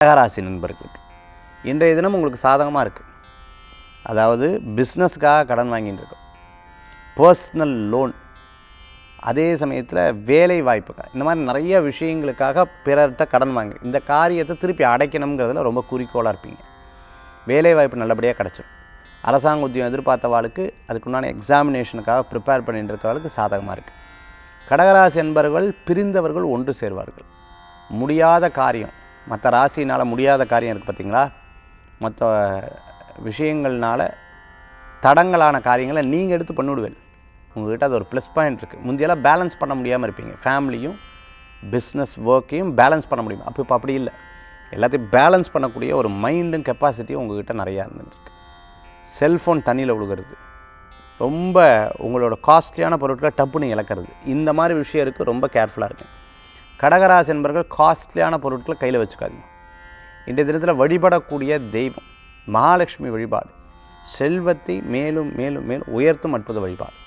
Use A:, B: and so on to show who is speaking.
A: கடகராசி நண்பர்களுக்கு இன்றைய தினம் உங்களுக்கு சாதகமாக இருக்குது. அதாவது பிஸ்னஸுக்காக கடன் வாங்கிட்டு இருக்கோம், பர்சனல் லோன், அதே சமயத்தில் வேலை வாய்ப்புக்காக, இந்த மாதிரி நிறைய விஷயங்களுக்காக பிறர்கிட்ட கடன் வாங்கி இந்த காரியத்தை திருப்பி அடைக்கணுங்கிறதுல ரொம்ப குறிக்கோளாக இருப்பீங்க. வேலை வாய்ப்பு நல்லபடியாக கிடச்சிடும். அரசாங்க உத்தியம் எதிர்பார்த்தவாளுக்கு அதுக்குண்டான எக்ஸாமினேஷனுக்காக ப்ரிப்பேர் பண்ணிட்டு இருக்கவளுக்கு சாதகமாக இருக்குது. கடகராசி என்பவர்கள் பிரிந்தவர்கள் ஒன்று சேர்வார்கள். முடியாத காரியம், மற்ற ராசினால் முடியாத காரியம் இருக்குது பார்த்திங்களா, மற்ற விஷயங்கள்னால தடங்களான காரியங்களை நீங்கள் எடுத்து பண்ணிவிடுவேன். உங்கள்கிட்ட அது ஒரு ப்ளஸ் பாயிண்ட் இருக்குது. முந்தையெல்லாம் பேலன்ஸ் பண்ண முடியாமல் இருப்பீங்க, ஃபேமிலியும் பிஸ்னஸ் ஒர்க்கையும் பேலன்ஸ் பண்ண முடியும். இப்போ அப்படி இல்லை, எல்லாத்தையும் பேலன்ஸ் பண்ணக்கூடிய ஒரு மைண்டும் கெப்பாசிட்டியும் உங்கள்கிட்ட நிறையா இருந்துருக்கு. செல்ஃபோன் தண்ணியில் விழுகிறது, ரொம்ப உங்களோட காஸ்ட்லியான பொருட்களை டப்புன்னு இழக்கிறது, இந்த மாதிரி விஷயம் இருக்குது. ரொம்ப கேர்ஃபுல்லாக இருக்குது. கடகராசி என்பவர்கள் காஸ்ட்லியான பொருட்களை கையில் வச்சுக்காதீங்க. இன்றைய தினத்தில் வழிபடக்கூடிய தெய்வம் மகாலட்சுமி வழிபாடு செல்வத்தை மேலும் மேலும் மேலும் உயர்த்தும் அற்புத வழிபாடு.